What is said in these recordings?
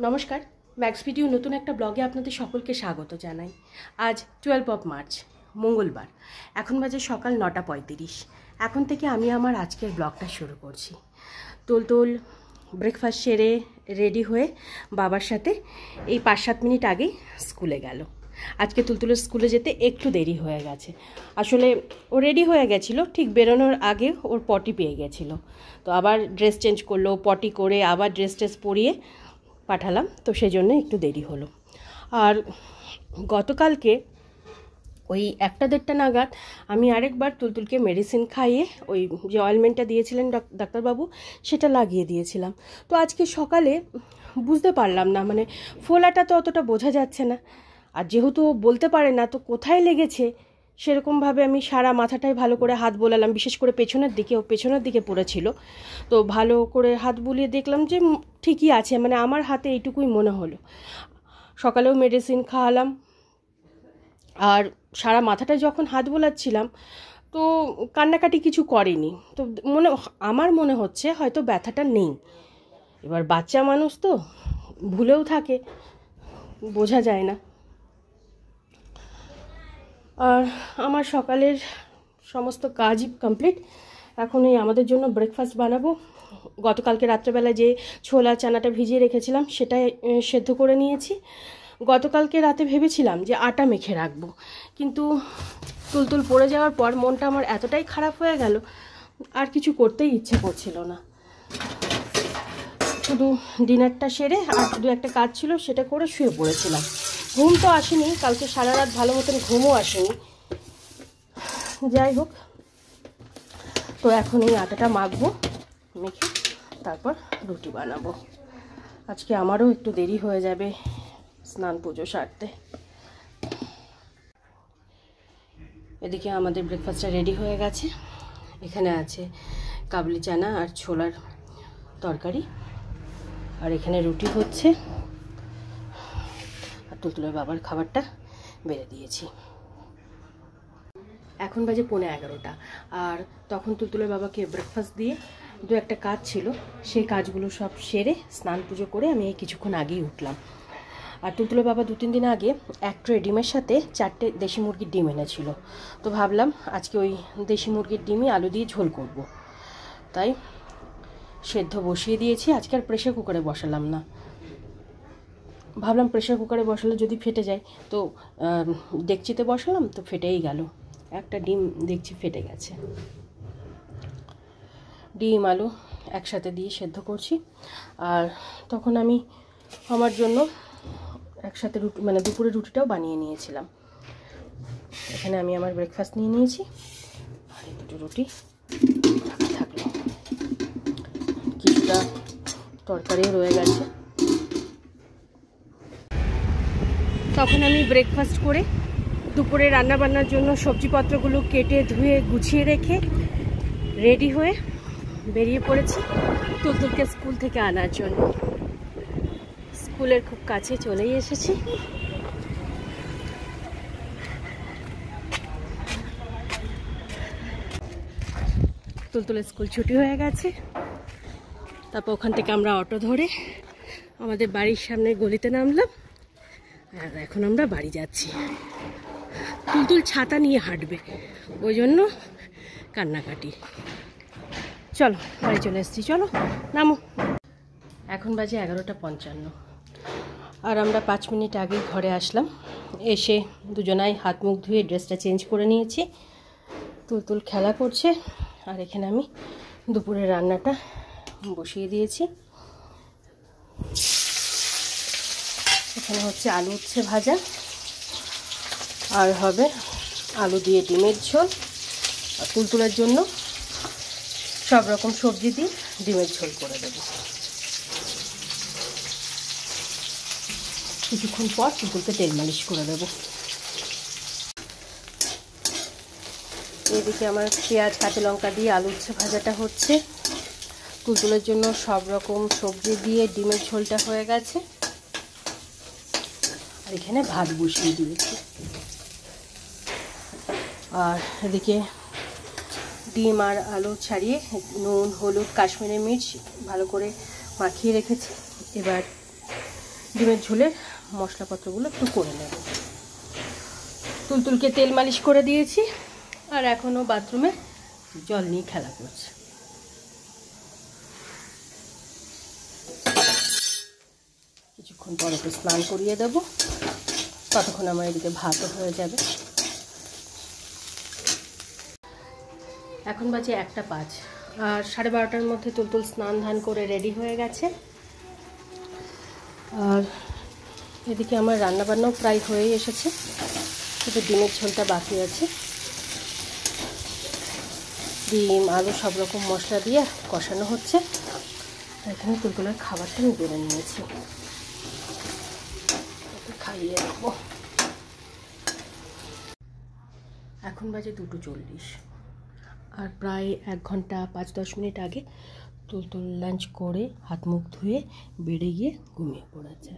নমস্কার, max video নতুন একটা ব্লগে আপনাদের সকলকে স্বাগত জানাই। আজ 12 মার্চ মঙ্গলবার, এখন বাজে সকাল 9:35। এখন থেকে আমি আমার আজকের ব্লগটা শুরু করছি। তুলতুল ব্রেকফাস্ট সেরে রেডি হয়ে বাবার সাথে এই 5-7 মিনিট আগেই স্কুলে গেল। আজকে তুলতুলের স্কুলে যেতে একটু দেরি হয়ে গেছে। আসলে ও রেডি হয়ে গেছিলো, ঠিক বেরোনোর আগে ওর পটি পেয়ে গেছিলো, তো আবার ড্রেস চেঞ্জ করলো, পটি করে আবার ড্রেস পরিয়ে পাঠালাম, তো সেই জন্য একটু দেরি হলো। আর গতকালকে ওই 1-1:30 নাগাদ আমি আরেকবার তুলতুলকে মেডিসিন খাইয়ে ওই যে অয়েলমেন্টটা দিয়েছিলেন ডাক্তারবাবু সেটা লাগিয়ে দিয়েছিলাম। তো আজকে সকালে বুঝতে পারলাম না, মানে ফোলাটা তো অতটা বোঝা যাচ্ছে না, আর যেহেতু বলতে পারে না তো কোথায় লেগেছে সেরকমভাবে আমি সারা মাথাটাই ভালো করে হাত বোলালাম, বিশেষ করে পেছনের দিকে পড়েছিল। তো ভালো করে হাত বুলিয়ে দেখলাম যে ঠিকই আছে, মানে আমার হাতে এইটুকুই মনে হলো। সকালেও মেডিসিন খাওয়ালাম, আর সারা মাথাটায় যখন হাত বোলাচ্ছিলাম তো কান্নাকাটি কিছু করেনি। তো আমার মনে হচ্ছে হয়তো ব্যথাটা নেই। এবার বাচ্চা মানুষ তো ভুলেও থাকে, বোঝা যায় না। আর আমার সকালের সমস্ত কাজই কমপ্লিট। এখন এই আমাদের জন্য ব্রেকফাস্ট বানাবো। গতকালকে রাত্রেবেলা যে ছোলা চানাটা ভিজিয়ে রেখেছিলাম সেটাই সেদ্ধ করে নিয়েছি। গতকালকে রাতে ভেবেছিলাম যে আটা মেখে রাখবো, কিন্তু তুলতুল পড়ে যাওয়ার পর মনটা আমার এতটাই খারাপ হয়ে গেল, আর কিছু করতেই ইচ্ছে করছিল না। শুধু ডিনারটা সেরে আর শুধু একটা কাজ ছিল সেটা করে শুয়ে পড়েছিলাম। ঘুম তো আসেনি, কালকে সারা রাত ভালো মতন ঘুমও আসেনি। যাই হোক, তো এখন এই আটাটা মাখবো, মেখে তারপর রুটি বানাবো। আজকে আমারও একটু দেরি হয়ে যাবে স্নান পুজো সারতে। এদিকে আমাদের ব্রেকফাস্টটা রেডি হয়ে গেছে। এখানে আছে কাবলি চানা আর ছোলার তরকারি, আর এখানে রুটি হচ্ছে, আর তুলতুলের বাবার খাবারটা বেড়ে দিয়েছি। এখন বাজে 11:15, আর তখন তুলতুলের বাবাকে ব্রেকফাস্ট দিয়ে দু একটা কাজ ছিল, সেই কাজগুলো সব সেরে স্নান পুজো করে আমি এই কিছুক্ষণ আগেই উঠলাম। আর তুলতুলের বাবা 2-3 দিন আগে এক ট্রে ডিমের সাথে 4টে দেশি মুরগির ডিম এনেছিল, তো ভাবলাম আজকে ওই দেশি মুরগির ডিমই আলু দিয়ে ঝোল করব। তাই সেদ্ধ বসিয়ে দিয়েছি। আজকে আর প্রেশার কুকারে বসালাম না, ভাবলাম প্রেশার কুকারে বসালে যদি ফেটে যায়, তো ডেকচিতে বসালাম তো ফেটেই গেল। একটা ডিম দেখছি ফেটে গেছে। ডিম আলু একসাথে দিয়ে সেদ্ধ করছি, আর তখন আমি আমার জন্য একসাথে রুটি, মানে দুপুরে রুটিটাও বানিয়ে নিয়েছিলাম। এখানে আমি আমার ব্রেকফাস্ট নিয়ে নিয়েছি, আর এই দুটো রুটি থাকলো, কিছুটা তরকারিও রয়ে গেছে। তখন আমি ব্রেকফাস্ট করে দুপুরে রান্নাবান্নার জন্য সবজিপত্রগুলো কেটে ধুয়ে গুছিয়ে রেখে রেডি হয়ে বেরিয়ে পড়েছি তুলতুলকে স্কুল থেকে আনার জন্য। স্কুলের খুব কাছে চলেই এসেছি। তুলতুলের স্কুল ছুটি হয়ে গেছে। তারপর ওখান থেকে আমরা অটো ধরে আমাদের বাড়ির সামনে গলিতে নামলাম, আর এখন আমরা বাড়ি যাচ্ছি। তুলতুল ছাতা নিয়ে হাঁটবে, ওই জন্য কান্নাকাটি। চলো বাড়ি চলে এসেছি, চলো নামো। এখন বাজে 11:55, আর আমরা 5 মিনিট আগে ঘরে আসলাম। এসে দুজনাই হাত মুখ ধুয়ে ড্রেসটা চেঞ্জ করে নিয়েছি। তুলতুল খেলা করছে, আর এখানে আমি দুপুরের রান্নাটা বসিয়ে দিয়েছি। এখানে হচ্ছে আলু উচ্ছে ভাজা, আর হবে আলু দিয়ে ডিমের ঝোল। আর তুলতুলের জন্য সব রকম সবজি দিয়ে ডিমের ঝোল করে দেব। কিছুক্ষণ পর তুলতুলকে তেল মালিশ করে দেব। এদিকে আমার পেঁয়াজ কাঁচা লঙ্কা দিয়ে আলু উচ্ছে ভাজাটা হচ্ছে। তুলতুলের জন্য সব রকম সবজি দিয়ে ডিমের ঝোলটা হয়ে গেছে, আর এখানে ভাত বসিয়ে দিয়েছি। আর এদিকে ডিম আর আলু ছাড়িয়ে নুন হলুদ কাশ্মীরি মির্চ ভালো করে মাখিয়ে রেখেছি। এবার ডিমের ঝোলের মশলাপত্রগুলো একটু করে নেব। তুলতুলকে তেল মালিশ করে দিয়েছি, আর এখনও বাথরুমে জল নিয়ে খেলা করছে। কিছুক্ষণ পরে তো স্নান করিয়ে দেবো, ততক্ষণ আমার এদিকে ভাতও হয়ে যাবে। এখন বাজে 1:05, আর 12:30টার মধ্যে তুলতুল স্নান ধান করে রেডি হয়ে গেছে। আর এদিকে আমার রান্নাবান্নাও প্রায় হয়েই এসেছে, শুধু ডিমের ঝোলটা বাকি আছে। ডিম আলু সব রকম মশলা দিয়ে কষানো হচ্ছে। এখানে তুলতুলের খাবারটা আমি বেড়ে নিয়েছি, খাইয়ে দেবো। এখন বাজে 2:40, আর প্রায় 1 ঘন্টা 5-10 মিনিট আগে তুলতুল লাঞ্চ করে হাত মুখ ধুয়ে বেডে গিয়ে ঘুমিয়ে পড়েছে।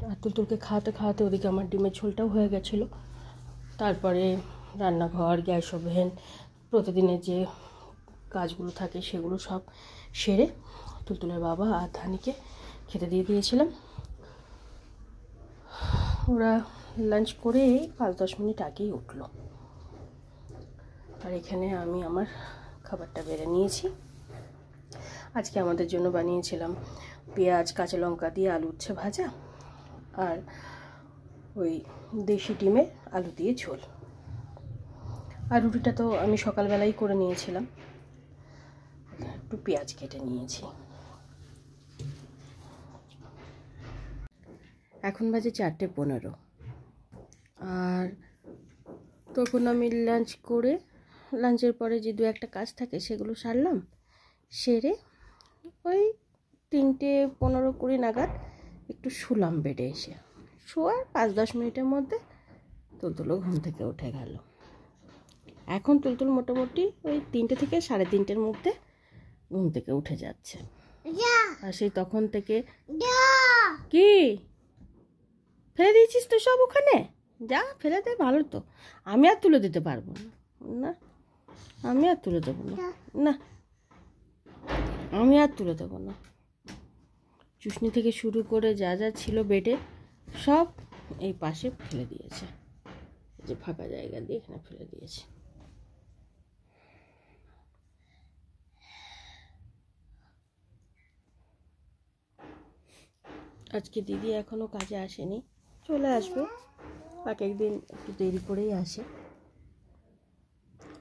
আর তুলতুলকে খাওয়াতে খাওয়াতে ওদিকে আমার ডিমের ঝোলটাও হয়ে গেছিলো। তারপরে রান্নাঘর, গ্যাস ওভেন, প্রতিদিনের যে কাজগুলো থাকে সেগুলো সব সেরে তুলতুলের বাবা আর ধানিকে খেতে দিয়ে দিয়েছিলাম। ওরা লাঞ্চ করে 5-10 মিনিট আগেই উঠলো। আর এখানে আমি আমার খাবারটা বেড়ে নিয়েছি। আজকে আমাদের জন্য বানিয়েছিলাম পেঁয়াজ কাঁচা লঙ্কা দিয়ে আলু উচ্ছে ভাজা, আর ওই দেশি ডিমের আলু দিয়ে ঝোল। আর রুটিটা তো আমি সকালবেলাই করে নিয়েছিলাম, একটু পেঁয়াজ কেটে নিয়েছি। এখন বাজে 4:15, আর তখন আমি লাঞ্চ করে, লাঞ্চের পরে যে 2-1টা কাজ থাকে সেগুলো সারলাম। সেরে ওই 3:15-20 নাগাদ একটু শুলাম বেডে এসে। শোয়ার 5-10 মিনিটের মধ্যে তুলতুলও ঘুম থেকে উঠে গেল। এখন তুলতুল মোটামুটি ওই 3টে থেকে 3:30-এর মধ্যে ঘুম থেকে উঠে যাচ্ছে। আর সেই তখন থেকে কি ফেলে দিয়েছিস তো সব ওখানে? যা ফেলে দে, ভালো তো। আমি আর তুলে দিতে পারবো না, আমি আর তুলে দেবো না, না আমি আর তুলে দেবো না। চুষনি থেকে শুরু করে যা যা ছিল বেডে সব এই পাশে ফেলে দিয়েছে, যে ফাঁকা জায়গা দিয়ে এখানে ফেলে দিয়েছে। আজকে দিদি এখনো কাজে আসেনি, চলে আসবে। এক একদিন একটু দেরি করেই আসে।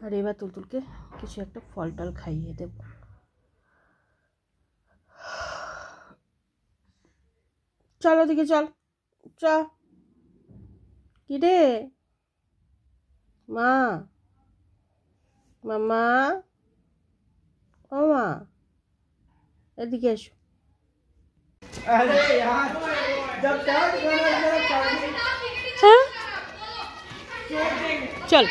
আর এবার তুলতুলকে কিছু একটা ফল টল খাইয়ে দেব। চল ওদিকে চল, চ। কি রে মা, মামা, ও মা, এদিকে এসো। হ্যাঁ চল।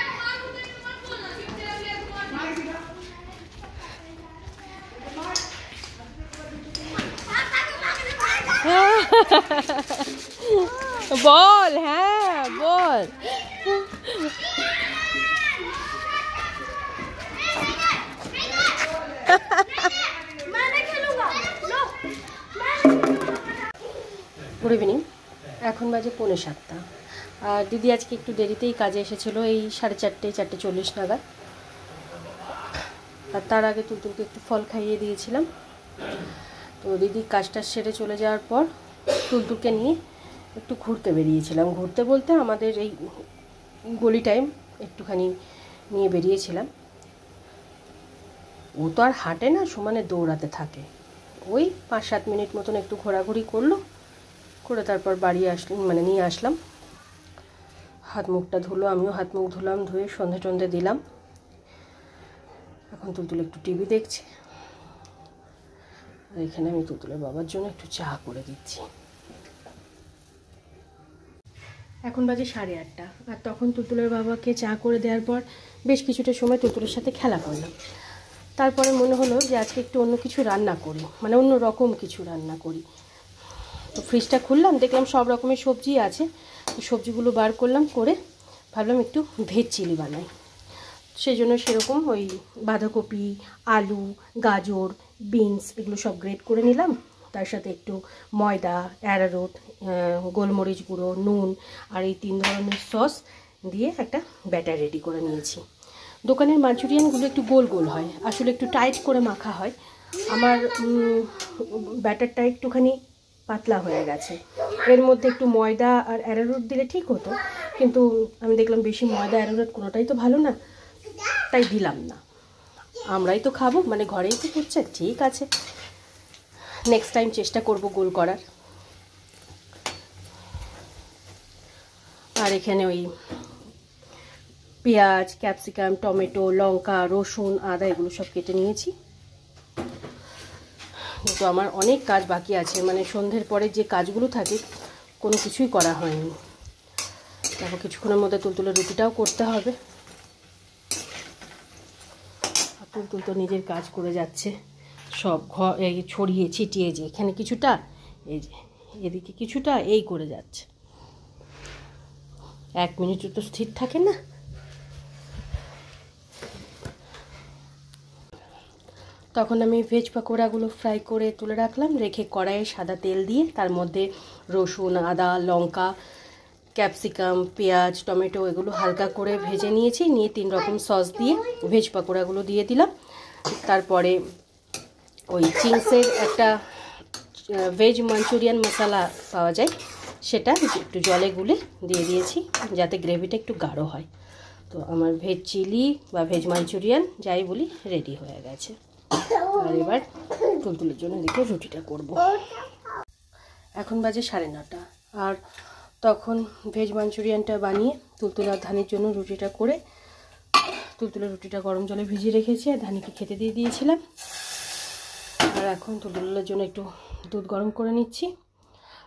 বল, হ্যাঁ বল। গুড ইভিনিং, এখন বাজে 6:45, আর দিদি আজকে একটু দেরিতেই কাজে এসেছিলো, এই 4:30 4:40 নাগাদ। আর তার আগে তুলতুলকে একটু ফল খাইয়ে দিয়েছিলাম। তো দিদি কাজটা সেরে চলে যাওয়ার পর তুলতুলকে নিয়ে একটু ঘুরতে বেরিয়েছিলাম। ঘুরতে বলতে আমাদের এই গলি টাইম একটুখানি নিয়ে বেরিয়েছিলাম। ও তো আর হাঁটে না, সমানে দৌড়াতে থাকে। ওই 5-7 মিনিট মতন একটু ঘোরাঘুরি করলো, করে তারপর বাড়ি আসলাম, মানে নিয়ে আসলাম। হাত মুখটা ধুলো, আমিও হাত মুখ ধুলাম, ধুয়ে সন্ধে টন্ধে দিলাম। এখন তুলতুল একটু টিভি দেখছে, আর এখানে আমি তুলতুলের বাবার জন্য একটু চা করে দিচ্ছি। এখন বাজে 8:30, আর তখন তুলতুলের বাবাকে চা করে দেওয়ার পর বেশ কিছুটা সময় তুলতুলের সাথে খেলা করলাম। তারপরে মনে হলো যে আজকে একটু অন্য কিছু রান্না করি, মানে অন্য রকম কিছু রান্না করি। তো ফ্রিজটা খুললাম, দেখলাম সব রকমের সবজি আছে। সবজিগুলো বার করলাম, করে ভাবলাম একটু ভেজ চিলি বানাই। সেই জন্য সেরকম ওই বাঁধাকপি, আলু, গাজর বিনস এগুলো সব গ্রেট করে নিলাম। তার সাথে একটু ময়দা, অ্যারারুট, গোলমরিচ গুঁড়ো, নুন আর এই 3 ধরনের সস দিয়ে একটা ব্যাটার রেডি করে নিয়েছি। দোকানের মাঞ্চুরিয়ানগুলো একটু গোল গোল হয়, আসলে একটু টাইট করে মাখা হয়। আমার ব্যাটারটা একটুখানি পাতলা হয়ে গেছে। এর মধ্যে একটু ময়দা আর অ্যারারুট দিলে ঠিক হতো, কিন্তু আমি দেখলাম বেশি ময়দা অ্যারারুট কোনোটাই তো ভালো না, তাই দিলাম না। আমরাই তো খাবো, মানে ঘরেই তো করছে, ঠিক আছে, নেক্সট টাইম চেষ্টা করব গোল করার। আর এখানে ওই পেঁয়াজ, ক্যাপসিকাম, টমেটো, লঙ্কা, রসুন, আদা এগুলো সব কেটে নিয়েছি। কিন্তু আমার অনেক কাজ বাকি আছে, মানে সন্ধ্যের পরে যে কাজগুলো থাকে কোনো কিছুই করা হয়নি। তারপর কিছুক্ষণের মধ্যে তুলতুলের রুটিটাও করতে হবে। আর তুলতুল তো নিজের কাজ করে যাচ্ছে, সব ঘর এই ছড়িয়ে ছিটিয়ে, যে এখানে কিছুটা, এই যে এদিকে কিছুটা, এই করে যাচ্ছে। 1 মিনিটও তো স্থির থাকে না। তখন আমি ভেজ পকোড়াগুলো ফ্রাই করে তুলে রাখলাম, রেখে কড়াইয়ে সাদা তেল দিয়ে তার মধ্যে রসুন, আদা, লঙ্কা, ক্যাপসিকাম, পেঁয়াজ, টমেটো এগুলো হালকা করে ভেজে নিয়েছি। নিয়ে 3 রকম সস দিয়ে ভেজ পকোড়াগুলো দিয়ে দিলাম। তারপরে ওই চিংসের একটা ভেজ মাঞ্চুরিয়ান মশলা পাওয়া যায়, সেটা একটু জলে গুলে দিয়ে দিয়েছি যাতে গ্রেভিটা একটু গাঢ় হয়। তো আমার ভেজ চিলি বা ভেজ মাঞ্চুরিয়ান যাই বলি রেডি হয়ে গেছে। আর এবার তুলতুলের জন্য দেখে রুটিটা করব। এখন বাজে 9:30, আর তখন ভেজ মাঞ্চুরিয়ানটা বানিয়ে তুলতুল আর ধানির জন্য রুটিটা করে, তুলতুলের রুটিটা গরম জলে ভিজিয়ে রেখেছি আর ধানিকে খেতে দিয়ে দিয়েছিলাম। আর এখন তুলতুলের জন্য একটু দুধ গরম করে নিচ্ছি।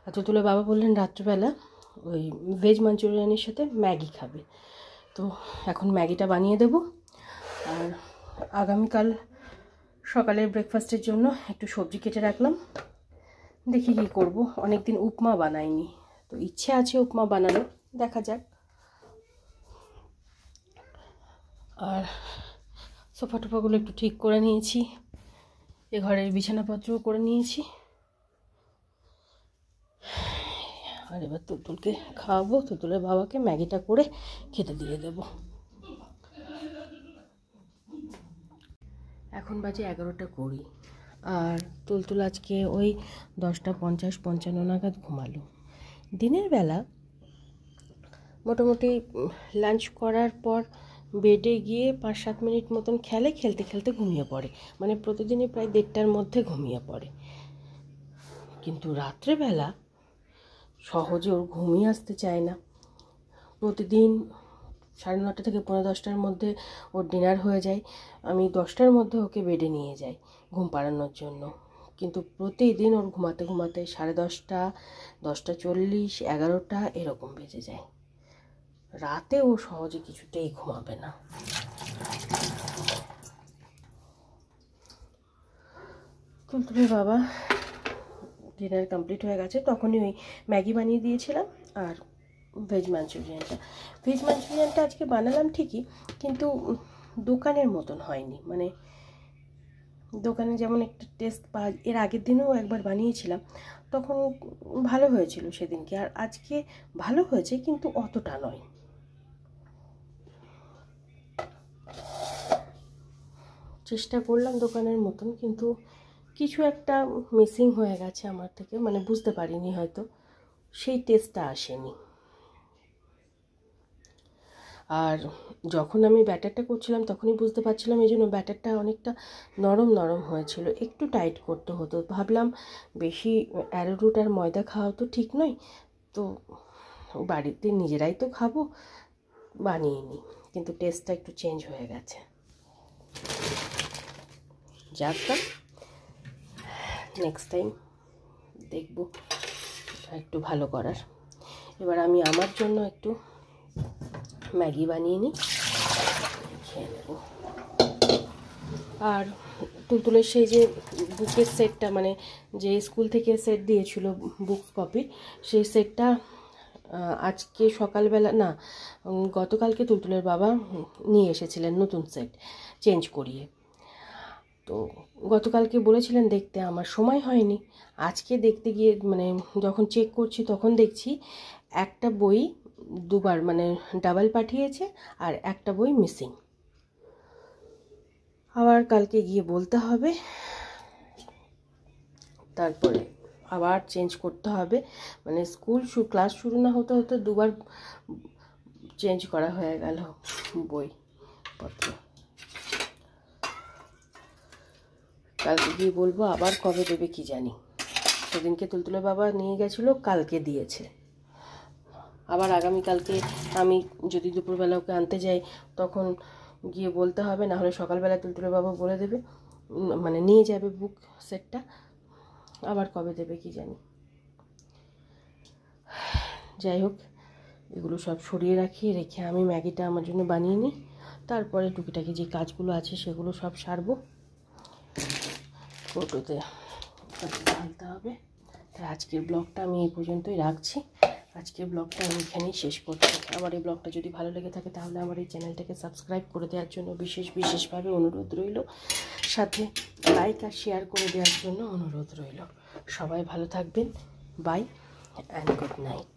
আর তুলতুলের বাবা বললেন রাত্রিবেলা ওই ভেজ মাঞ্চুরিয়ানের সাথে ম্যাগি খাবে, তো এখন ম্যাগিটা বানিয়ে দেব। আর আগামীকাল সকালের ব্রেকফাস্টের জন্য একটু সবজি কেটে রাখলাম, দেখি কী করব। অনেক দিন উপমা বানাইনি, তো ইচ্ছে আছে উপমা বানানো, দেখা যাক। আর সোফা টোফাগুলো একটু ঠিক করে নিয়েছি, এ ঘরের বিছানাপত্রও করে নিয়েছি। আর এবার তুলতুলকে খাওয়াবো, তুলতুলের বাবাকে ম্যাগিটা করে খেতে দিয়ে দেব। এখন বাজে 11:20, আর তুলতুল আজকে ওই 10:50-55 নাগাদ ঘুমালো। দিনের বেলা মোটামুটি লাঞ্চ করার পর বেডে গিয়ে 5-7 মিনিট মতন খেলে, খেলতে খেলতে ঘুমিয়ে পড়ে, মানে প্রতিদিনই প্রায় 1:30টার মধ্যে ঘুমিয়ে পড়ে। কিন্তু রাত্রেবেলা সহজে ওর ঘুমিয়ে আসতে চায় না। প্রতিদিন 9:30 থেকে 10:15টার মধ্যে ওর ডিনার হয়ে যায়, আমি 10টার মধ্যে ওকে বেডে নিয়ে যাই ঘুম পাড়ানোর জন্য, কিন্তু প্রতিদিন ওর ঘুমাতে ঘুমাতে 10:30, 10:40, 11টা এরকম বেজে যায়। রাতে ও সহজে কিছুতেই ঘুমাবে না। তুলতুলের বাবা ডিনার কমপ্লিট হয়ে গেছে, তখনই ওই ম্যাগি বানিয়ে দিয়েছিলাম। আর ভেজ মাঞ্চুরিয়ানটা আজকে বানালাম ঠিকই, কিন্তু দোকানের মতন হয়নি। মানে দোকানে যেমন একটা টেস্ট পাওয়া, এর আগের দিনও একবার বানিয়েছিলাম, তখন ভালো হয়েছিল সেদিনকে, আর আজকে ভালো হয়েছে কিন্তু অতটা নয়। চেষ্টা করলাম দোকানের মতন, কিন্তু কিছু একটা মিসিং হয়ে গেছে আমার থেকে, মানে বুঝতে পারিনি, হয়তো সেই টেস্টটা আসেনি। আর যখন আমি ব্যাটারটা করছিলাম তখনই বুঝতে পারছিলাম, এই জন্য ব্যাটারটা অনেকটা নরম নরম হয়েছিল, একটু টাইট করতে হতো। ভাবলাম বেশি অ্যারোরুট আর ময়দা খাওয়া তো ঠিক নয়, তো বাড়িতে নিজেরাই তো খাবো, বানিয়ে নিই, কিন্তু টেস্টটা একটু চেঞ্জ হয়ে গেছে। যাক, নেক্সট টাইম দেখবো একটু ভালো করার। এবার আমি আমার জন্য একটু ম্যাগি বানিয়ে নিই, খেয়ে নেব। আর তুলতুলের সেই যে বুকের সেটটা, মানে যে স্কুল থেকে সেট দিয়েছিল বুকস কপির, সেই সেটটা আজকে সকালবেলা না, গতকালকে তুলতুলের বাবা নিয়ে এসেছিলেন নতুন সেট চেঞ্জ করিয়ে। তো গতকালকে বলেছিলেন দেখতে, আমার সময় হয়নি। আজকে দেখতে গিয়ে মানে যখন চেক করছি তখন দেখছি একটা বই দুবার মানে ডাবল পাঠিয়েছে আর একটা বই মিসিং। আবার কালকে গিয়ে বলতে হবে, তারপরে আবার চেঞ্জ করতে হবে। মানে ক্লাস শুরু না হতে হতে দুবার চেঞ্জ করা হয়ে গেল বইপত্র। কালকে গিয়ে বলবো, আবার কবে দেবে কি জানি। সেদিনকে তুলতুলে বাবা নিয়ে গেছিলো, কালকে দিয়েছে। আবার আগামীকালকে আমি যদি দুপুরবেলা ওকে আনতে যাই তখন গিয়ে বলতে হবে, না হলে সকালবেলা তুলতুলে বাবা বলে দেবে, মানে নিয়ে যাবে বুক সেটটা। আবার কবে দেবে কি জানি। যাই হোক, এগুলো সব সরিয়ে রেখে আমি ম্যাগিটা আমার জন্য বানিয়ে নিই। তারপরে টুকিটাকি যে কাজগুলো আছে সেগুলো সব সারবো। কৌটোতে ঢালতে হবে। তাই আজকের ব্লগটা আমি এই পর্যন্তই রাখছি। আজকের ব্লগটা আমি এখানেই শেষ করছি। আমার এই ব্লগটা যদি ভালো লেগে থাকে তাহলে আমার এই চ্যানেলটাকে সাবস্ক্রাইব করে দেওয়ার জন্য বিশেষভাবে অনুরোধ রইল। সাথে লাইক আর শেয়ার করে দেওয়ার জন্য অনুরোধ রইল। সবাই ভালো থাকবেন। Bye and good night.